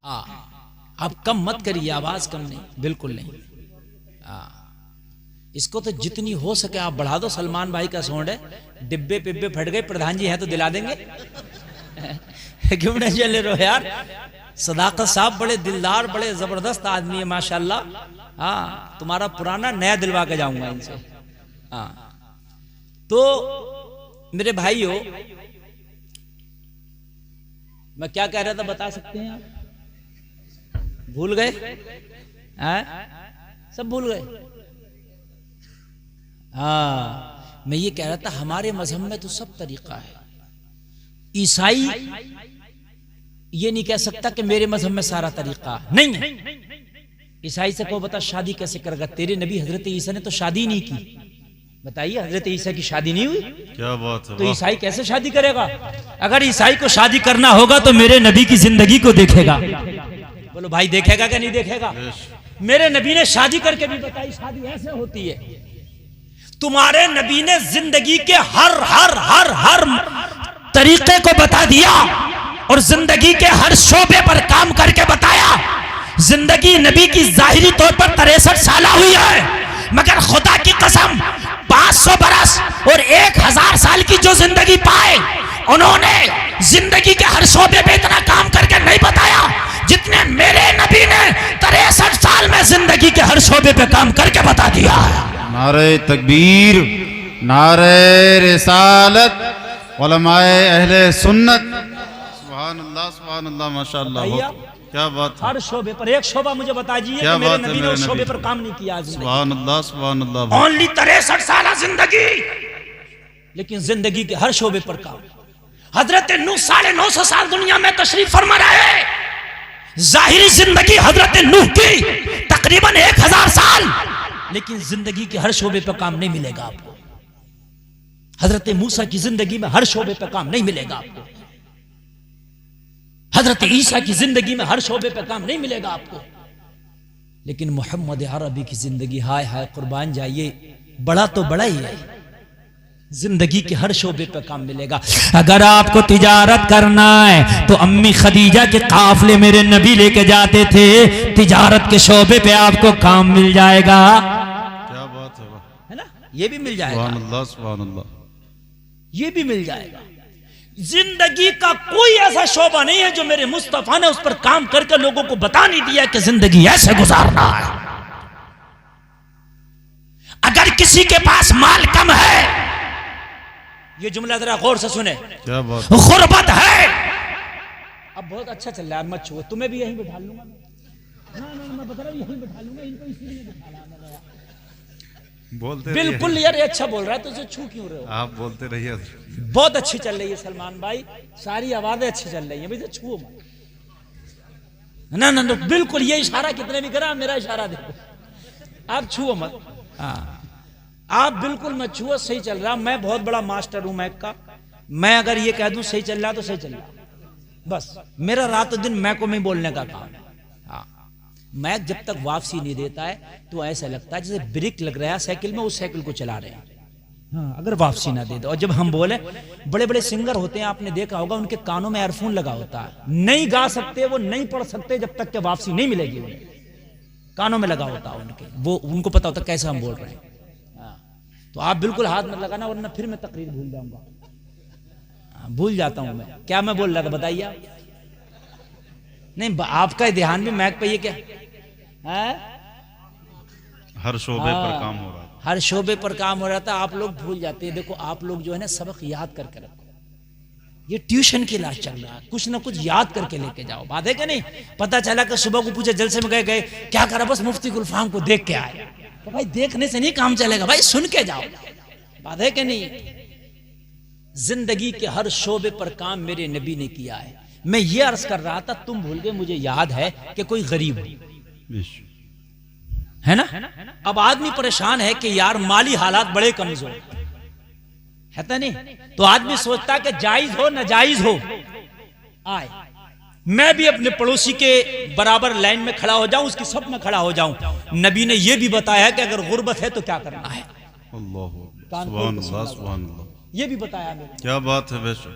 आप कम मत करिए, आवाज कम नहीं, बिल्कुल नहीं। इसको तो जितनी हो सके आप बढ़ा दो। सलमान भाई का साउंड है, डिब्बे पिब्बे फट गए, प्रधान जी हैं तो दिला देंगे। क्यों नहीं चले रहो यार। सदाकत साहब बड़े दिलदार, बड़े जबरदस्त आदमी है माशाल्लाह। हाँ, तुम्हारा पुराना नया दिलवा के जाऊंगा इनसे। हाँ, तो मेरे भाइयों, मैं क्या कह रहा था बता सकते हैं आप? भूल गए? सब भूल गए। हाँ, मैं ये कह रहा था हमारे मजहब में तो सब तरीका है। ईसाई ये नहीं कह सकता कि मेरे मजहब में सारा तरीका नहीं है। ईसाई से को बता शादी कैसे करेगा? तेरे नबी हजरत ईसा ने तो शादी नहीं की। बताइए, हजरत ईसा की शादी नहीं हुई। क्या बात है। तो ईसाई कैसे शादी करेगा? अगर ईसाई को शादी करना होगा तो मेरे नबी की जिंदगी को देखेगा। बोलो भाई, देखेगा क्या नहीं देखेगा? मेरे नबी ने शादी करके भी बताई शादी ऐसे होती है। तुम्हारे नबी ने जिंदगी के हर हर हर हर तरीके को बता दिया और जिंदगी के हर शोबे पर काम करके बताया। जिंदगी नबी की जाहिरी तौर पर 63 साल हुई है, मगर खुदा की कसम 500 बरस और 1000 साल की जो जिंदगी पाए, उन्होंने जिंदगी के हर शोबे पे इतना काम करके नहीं बताया जितने मेरे नबी ने 63 साल में जिंदगी के हर शोबे पे काम करके बता दिया है। नारे तकबीर, नारे रिसालत, उलमाए अहले सुन्नत। सुभान अल्लाह, माशाअल्लाह, क्या बात है। हर शोबे पर एक शोबा मुझे बता दीजिए कि मेरे नबी ने उस शोबे पर काम नहीं किया। सुभान अल्लाह, सुभान अल्लाह। ओनली 63 साल जिंदगी, लेकिन जिंदगी के हर शोबे पर काम। हजरत नूह 950 साल दुनिया में तशरीफ फरमा रहे। जाहिरी जिंदगी हजरत नूह की तकरीबन 1000 साल, लेकिन जिंदगी के हर शोबे पर काम नहीं मिलेगा आपको। हजरत मूसा की जिंदगी में हर शोबे पर काम नहीं मिलेगा आपको। हजरत ईसा की जिंदगी में हर शोबे पर काम नहीं मिलेगा आपको। लेकिन मोहम्मद अरबी की जिंदगी, हाय हाय कुर्बान जाइए, बड़ा तो बड़ा ही है। जिंदगी के हर शोबे पर काम मिलेगा। अगर आपको तिजारत करना है तो अम्मी खदीजा के काफले मेरे नबी लेके जाते थे। तिजारत के शोबे पे आपको काम मिल जाएगा। क्या बात है ना? ये भी मिल जाएगा। सुभान अल्लाह, सुभान अल्लाह। ये भी मिल जाएगा। जिंदगी का कोई ऐसा शोबा नहीं है जो मेरे मुस्तफा ने उस पर काम करके लोगों को बता नहीं दिया कि जिंदगी ऐसे गुजारना है। अगर किसी के पास माल कम है, ये जुमला जरा गौर से सुने, क्या बात, गुर्बत है। अब बहुत अच्छा चल रहा है, मत छुओ, तुम्हें भी यहीं बिठा लूंगा। ना मैं बता रहा हूं, यहीं बिठा लूंगा, इनको इसीलिए बिठा रहा बोलते बिल्कुल यार, ये अच्छा बोल रहा है तो उसे छू क्यों रहे हो? आप बोलते रहिए। बहुत अच्छी चल रही है सलमान भाई, सारी आवाजें अच्छी चल रही है, भाई छुओ मत। ना ना ना, बिल्कुल ये इशारा कितने भी करा, मेरा इशारा देखो, आप छुओ मत। हाँ, आप बिल्कुल मत छुओ, सही चल रहा। मैं बहुत बड़ा मास्टर हूं मैक का, मैं अगर ये कह दूं सही चल रहा तो सही चल रहा, बस मेरा रात दिन मैक में बोलने का काम है। मैक जब तक वापसी नहीं देता है तो ऐसा लगता है जैसे ब्रेक लग रहा है साइकिल में, उस साइकिल को चला रहे हैं। हाँ, अगर वापसी ना दे दो। और जब हम बोले, बड़े बड़े सिंगर होते हैं, आपने देखा होगा, उनके कानों में एयरफोन लगा होता है, नहीं गा सकते, वो नहीं पढ़ सकते जब तक कि वापसी नहीं मिलेगी उन्हें। कानों में लगा होता है उनके, वो उनको पता होता कैसे हम बोल रहे हैं। तो आप बिल्कुल हाथ मत लगाना, वरना फिर मैं तकरीर भूल जाऊंगा। भूल जाता हूं मैं, क्या मैं बोल रहा था बताइए। नहीं, आपका ध्यान भी मैक पे, ये क्या है? हर शोबे पर काम हो रहा है, हर शोबे पर काम हो रहा था, आप लोग भूल जाते हैं। देखो आप लोग जो है ना, सबक याद करके रखो, ये ट्यूशन की क्लास चल रहा है, कुछ ना कुछ याद करके लेके जाओ। बात है कि नहीं? पता चला कि सुबह को पूछे जलसे में गए क्या करा, बस मुफ्ती गुलफाम को देख के आए, तो भाई देखने से नहीं काम चलेगा, भाई सुन के जाओ। बात है कि नहीं? जिंदगी के हर शोबे पर काम मेरे नबी ने किया है। मैं ये अर्ज कर रहा था, तुम भूल गए, मुझे याद है कि कोई गरीब है ना, अब आदमी परेशान है कि यार माली हालात बड़े कमजोर है, तो नहीं, तो आदमी सोचता कि जायज हो न जायज हो आए, मैं भी अपने पड़ोसी के बराबर लाइन में खड़ा हो जाऊं, उसकी सब में खड़ा हो जाऊं। नबी ने यह भी बताया कि अगर गुर्बत है तो क्या करना है। अल्लाह, सुभान अल्लाह, सुभान अल्लाह, ये भी बताया मैंने। क्या बात है। वैसे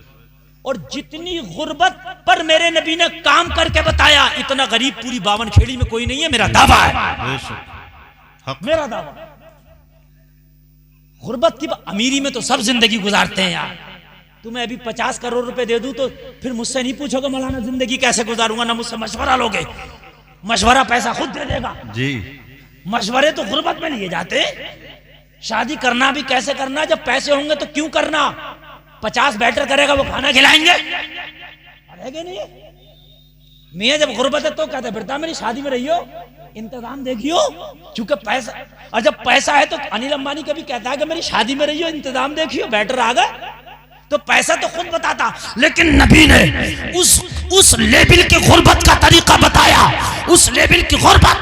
और जितनी गुर्बत पर मेरे नबी ने काम करके बताया, इतना गरीब पूरी बावनखेड़ी में कोई नहीं है, मेरा दावा है, मेरा दावा। गुर्बत की अमीरी में तो सब जिंदगी गुजारते हैं यार। तुम्हें अभी 50 करोड़ रुपए दे दूं तो फिर मुझसे नहीं पूछोगे मौलाना जिंदगी कैसे गुजारूंगा, ना मुझसे मशवरा लोगे। मशवरा पैसा खुद दे देगा जी। मशवरे तो गुर्बत में लिए जाते। शादी करना भी कैसे करना, जब पैसे होंगे तो क्यों करना। 50 बैटर करेगा वो खाना खिलाएंगे, रहेंगे नहीं। मियाँ जब गुर्बत है तो कहते बेटा मेरी शादी में रहियो, इंतजाम देखियो, चूंकि पैसा, और जब पैसा है तो अनिल अंबानी कभी कहता है कि मेरी शादी में रहियो, इंतजाम देखियो, बैटर आ गए तो पैसा तो खुद बताता। लेकिन नबी ने उस लेवल की गुर्बत का तरीका बताया। उस लेवल की गुर्बत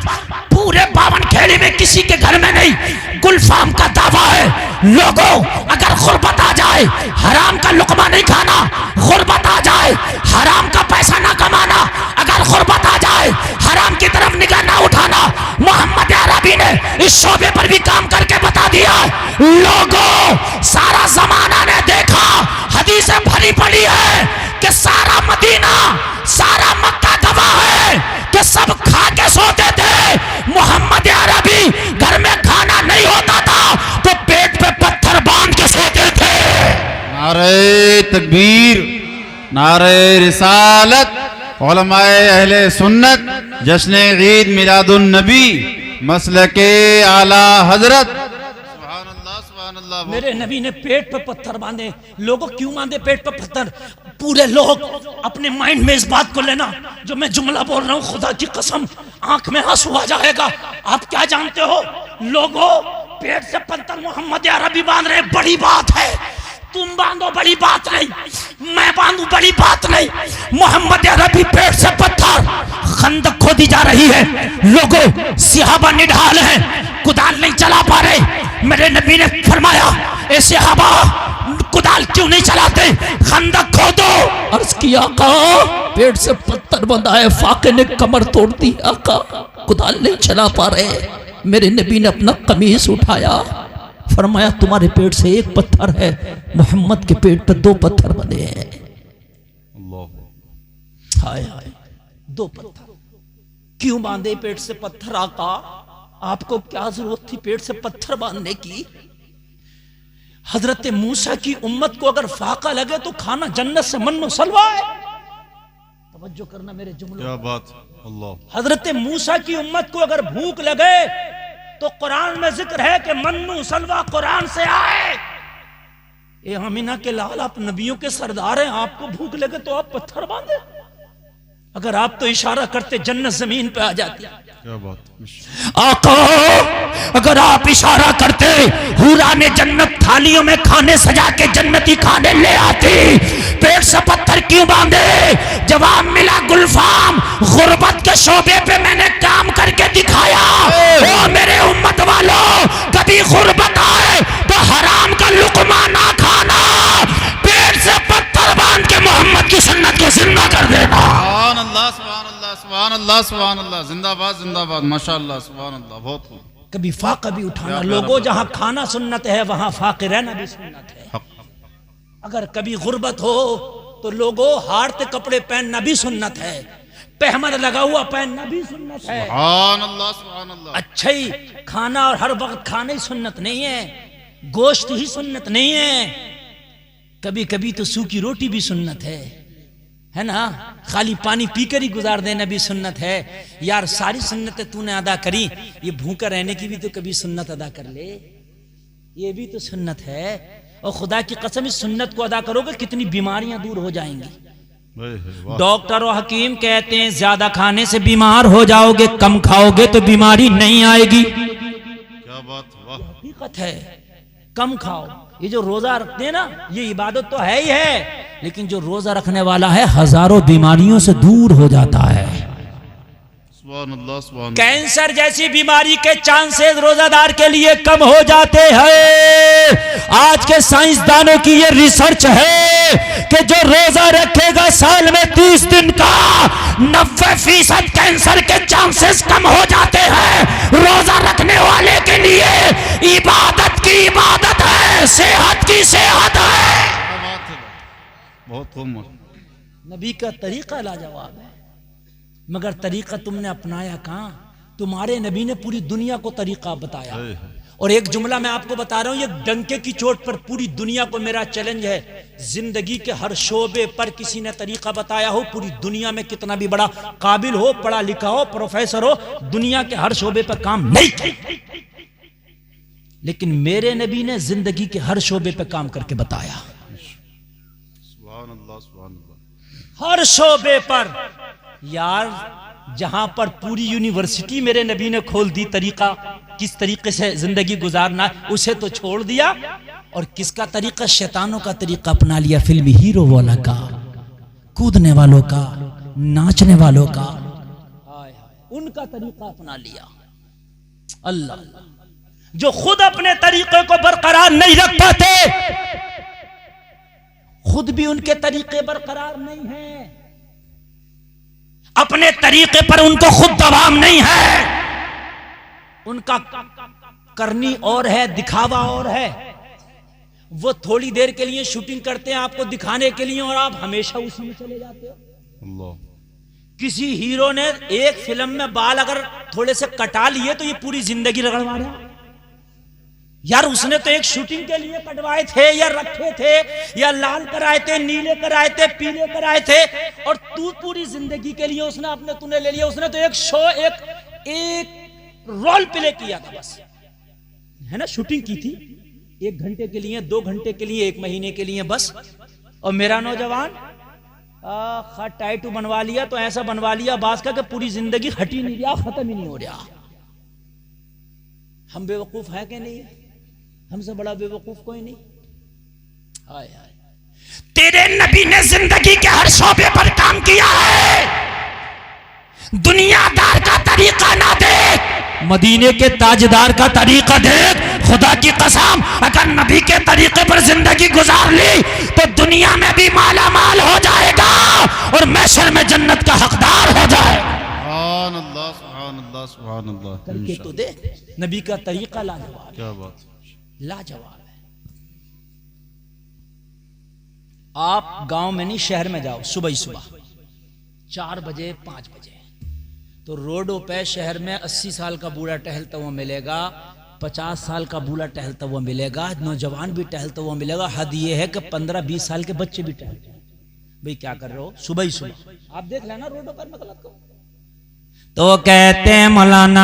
पूरे बावनखेड़ी में किसी के घर में नहीं। गुलफाम का दावा है, लोगों अगर गुर्बत आ जाए, हराम का लुकमा नहीं खाना, गुर्बत आ जाए, हराम का पैसा ना कमाना, अगर गुर्बत आ जाए, हराम की तरफ निगाह ना उठाना। मोहम्मद अरबी ने इस शोबे पर भी काम करके बता दिया। लोगों सारा जमाना ने देखा, हदीसें भरी पड़ी है कि सारा मदीना, सारा मक्का गवाह है कि सब खा के सोते थे। मोहम्मद अरबी घर में खाना नहीं होता था तो पेट पे पत्थर बांध के सोते थे। नारे तकबीर, नारे रिसालत, उलमाए अहले सुन्नत, जश्न ईद मिलादुन नबी, मसलके आला हजरत। मेरे नबी ने पेट पे पत्थर बांधे। लोगों क्यों बांधे पेट पे पत्थर? पूरे लोग अपने माइंड में इस बात को लेना, जो मैं जुमला बोल रहा हूँ खुदा की कसम आंख में आंसू आ जाएगा। आप क्या जानते हो लोगों, पेट से पत्थर मोहम्मद अरबी बांध रहे, बड़ी बात है। तुम बांधो बड़ी बात नहीं, मैं बांधू बड़ी बात नहीं। मोहम्मद अरबी पेट से पत्थर, खंदक खोदी जा रही है, लोगों सिहाबा निढाल है, कुदाल नहीं चला पा रहे। मेरे नबी ने फरमाया ए सिहाबा कुदाल क्यों नहीं चलाते, खंदक खोदो। अर्ज किया आका पेट से पत्थर बंधा है, फाके ने कमर तोड़ दी, आका कुदाल नहीं चला पा रहे। मेरे नबी ने अपना कमीज उठाया, फरमाया तुम्हारे पेट से एक पत्थर है, मोहम्मद के पेट पे 2 पत्थर बंधे हैं। हाय हाय 2 पत्थर क्यों बांधे पेट से पत्थर? आका आपको क्या जरूरत थी पेट से पत्थर बांधने की? हजरत मूसा की उम्मत को अगर फाका लगे तो खाना जन्नत से मन्नो सलवा है। तवज्जो करना मेरे जुमलों, क्या बात। अल्लाह। हजरत मूसा की उम्मत को अगर भूख लगे तो कुरान में जिक्र है कि मन्नू सलवा कुरान से आए। ये अमीना के लाल आप नबियों के सरदार हैं, आपको भूख लगे तो आप पत्थर बांधे। अगर आप तो इशारा करते जन्नत जमीन पे आ जाती। क्या बात। आका अगर आप इशारा करते हुरा ने जन्नत थालियों में खाने सजा के जन्नती खाने ले आती। पेट से पत्थर क्यों बांधे? जवाब मिला गुलफाम, गुर्बत के शोबे पे मैंने काम करके दिखाया। ओ मेरे उम्मत वालों, कभी गुर्बत आए तो हराम का लुकमा ना खाना, पेट से पत्थर बांध के मोहम्मद की सुन्नत को जिंदा कर देना। सुभान अल्लाह, सुभान अल्लाह, सुभान अल्लाह, सुभान अल्लाह, जिंदाबाद जिंदाबाद, माशाअल्लाह, सुभान अल्लाह, बहुत खूब। कभी फाका भी उठाना। लोगों जहां खाना सुन्नत है वहां फाके रहना भी सुन्नत है। अगर कभी गुर्बत हो तो लोगों हारते कपड़े पहनना भी सुन्नत है, पहमद लगा हुआ पहनना भी सुन्नत है। सुभान अल्लाह, सुभान अल्लाह। अच्छा ही खाना और हर वक्त खाना ही सुन्नत नहीं है, गोश्त ही सुन्नत नहीं है। कभी कभी तो सूखी रोटी भी सुन्नत है ना। खाली पानी पीकर ही गुजार देना भी सुन्नत है। यार सारी सुन्नतें तूने अदा करी, ये भूखा रहने की भी तो कभी सुन्नत अदा कर ले, ये भी तो सुन्नत है। और खुदा की कसम इस सुन्नत को अदा करोगे कितनी बीमारियां दूर हो जाएंगी। डॉक्टर और हकीम कहते हैं ज्यादा खाने से बीमार हो जाओगे, कम खाओगे तो बीमारी नहीं आएगी। क्या बात। वाह। हकीकत है, कम खाओ। ये जो रोजा रखते हैं ना, ये इबादत तो है ही है, लेकिन जो रोजा रखने वाला है हजारों बीमारियों से दूर हो जाता है। सुभान अल्लाह, सुभान। कैंसर जैसी बीमारी के चांसेस रोजादार के लिए कम हो जाते हैं। आज के साइंसदानों की ये रिसर्च है कि जो रोजा रखेगा साल में 30 दिन का, 90% कैंसर के चांसेस कम हो जाते हैं। रोजा रखने वाले के लिए इबादत की इबादत है, सेहत की सेहत है। बहुत खूब नबी का तरीका लाजवाब है, मगर तरीका तुमने अपनाया कहां? तुम्हारे नबी ने पूरी दुनिया को तरीका बताया। और एक जुमला मैं आपको बता रहा हूं, ये डंके की चोट पर पूरी दुनिया को मेरा चैलेंज है, जिंदगी के हर शोबे पर किसी ने तरीका बताया हो, पूरी दुनिया में कितना भी बड़ा काबिल हो, पढ़ा लिखा हो, प्रोफेसर हो, दुनिया के हर शोबे पर काम नहीं किया, लेकिन मेरे नबी ने जिंदगी के हर शोबे पर काम करके बताया। सुभान अल्लाह, सुभान अल्लाह। हर शोबे पर यार, जहां पर पूरी यूनिवर्सिटी मेरे नबी ने खोल दी तरीका किस तरीके से जिंदगी गुजारना, उसे तो छोड़ दिया, और किसका तरीका? शैतानों का तरीका अपना लिया, फिल्मी हीरो वाला का, कूदने वालों का, नाचने वालों का, उनका तरीका अपना लिया। अल्लाह, जो खुद अपने तरीके को बरकरार नहीं रख पाते, खुद भी उनके तरीके बरकरार नहीं है, अपने तरीके पर उनको खुद दबाव नहीं है, उनका करनी और है, दिखावा और है। वो थोड़ी देर के लिए शूटिंग करते हैं आपको दिखाने के लिए, और आप हमेशा उसी में चले जाते हो। अल्लाह। किसी हीरो ने एक फिल्म में बाल अगर थोड़े से कटा लिए तो ये पूरी जिंदगी रगड़वा रहा यार, उसने तो एक शूटिंग के लिए कटवाए थे या रखे थे, या लाल कराए थे, नीले कराए थे, पीले कराए थे, और तू पूरी जिंदगी के लिए तूने ले लिया। उसने तो एक शो, एक रोल प्ले किया था बस, है ना, शूटिंग की थी 1 घंटे के लिए, 2 घंटे के लिए, 1 महीने के लिए बस। और मेरा नौजवान टाइटू बनवा लिया तो ऐसा बनवा लिया बास का कि पूरी जिंदगी हट ही नहीं रहा, खत्म ही नहीं हो रहा। हम बेवकूफ है कि नहीं? हमसे बड़ा बेवकूफ कोई नहीं। हाय हाय, तेरे नबी ने जिंदगी के हर शोबे पर काम किया है। दुनियादार का तरीका ना देख, मदीने के ताजदार का तरीका देख। खुदा की कसम, अगर नबी के तरीके पर जिंदगी गुजार ली तो दुनिया में भी माला माल हो जाएगा और महशर में जन्नत का हकदार हो जाएगा। सुभान अल्लाह, सुभान अल्लाह, सुभान अल्लाह। करके तो दे, नबी का तरीका लाजवाब, क्या बात, लाजवाब है। आप गांव में नहीं, शहर में जाओ, सुबह ही सुबह 4 बजे 5 बजे, तो रोडों पे शहर में 80 साल का बूढ़ा टहलता हुआ मिलेगा, 50 साल का बूढ़ा टहलता हुआ मिलेगा, नौजवान भी टहलता हुआ मिलेगा। हद ये है कि 15-20 साल के बच्चे भी टहलते हैं। भाई क्या कर रहे हो सुबह ही सुबह? आप देख लेना रोडों पर, मैं गलत कहूं तो कहते हैं मौलाना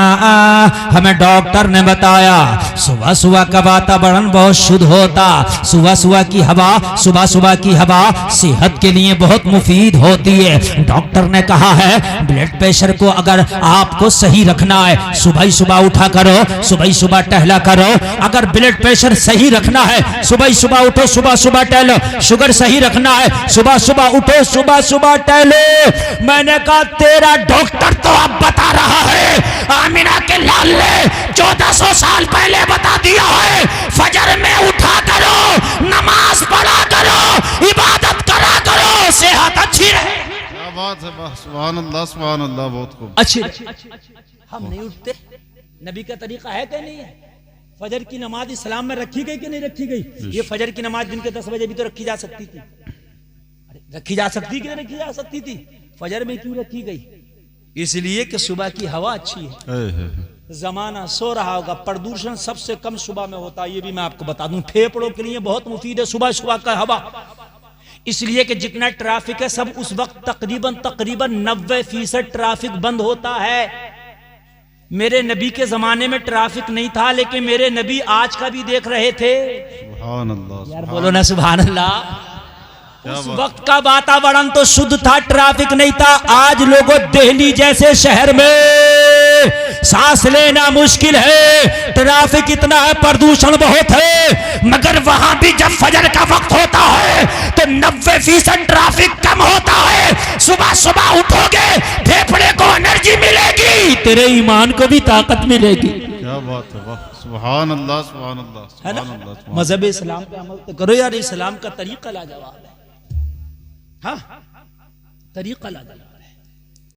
हमें डॉक्टर ने बताया सुबह सुबह का वातावरण बहुत शुद्ध होता, सुबह सुबह की हवा, सुबह सुबह की हवा सेहत के लिए बहुत मुफीद होती है। डॉक्टर ने कहा है ब्लड प्रेशर को अगर आपको सही रखना है, सुबह ही सुबह उठा करो, सुबह ही सुबह टहला करो। अगर ब्लड प्रेशर सही रखना है, सुबह ही सुबह उठो, सुबह सुबह टहलो। शुगर सही रखना है, सुबह सुबह उठो, सुबह सुबह टहलो। मैंने कहा तेरा डॉक्टर तो अब बता रहा है, आमिना के लाल ने 1400 साल पहले बता दिया है, फजर में उठा करो, नमाज पढ़ा करो, इबादत करा करो, सेहत अच्छी रहे। क्या बात है, सुभान अल्लाह, सुभान अल्लाह, बहुत खूब। अच्छी हम नहीं उठते, नबी का तरीका है कि नहीं है? फजर की नमाज इस्लाम में रखी गई कि नहीं रखी गई? ये फजर की नमाज दिन के 10 बजे भी तो रखी जा सकती थी, रखी जा सकती कि नहीं रखी जा सकती थी? फजर में क्यों रखी गई? इसलिए कि सुबह की हवा अच्छी है। जमाना सो रहा होगा, प्रदूषण सबसे कम सुबह में होता है, ये भी मैं आपको बता दूं। फेफड़ों के लिए बहुत मुफीद है सुबह सुबह का हवा, इसलिए कि जितना ट्रैफिक है सब उस वक्त तकरीबन 90% ट्रैफिक बंद होता है। मेरे नबी के जमाने में ट्रैफिक नहीं था, लेकिन मेरे नबी आज का भी देख रहे थे। सुभान अल्लाह, यार बोलो ना सुभान अल्लाह। उस वक्त का वातावरण तो शुद्ध था, ट्रैफिक नहीं था। आज लोगों दिल्ली जैसे शहर में सांस लेना मुश्किल है, ट्रैफिक इतना है, प्रदूषण बहुत है। मगर वहां भी जब फजर का वक्त होता है तो 90% ट्रैफिक कम होता है। सुबह सुबह उठोगे, फेफड़े को एनर्जी मिलेगी, तेरे ईमान को भी ताकत मिलेगी। क्या बात है, वाह, सुभान अल्लाह, सुभान अल्लाह, सुभान अल्लाह। मजहब इस्लाम पे अमल तो करो यार, इस्लाम का तरीका लाजवाब है। हाँ, तरीका लाजवाब।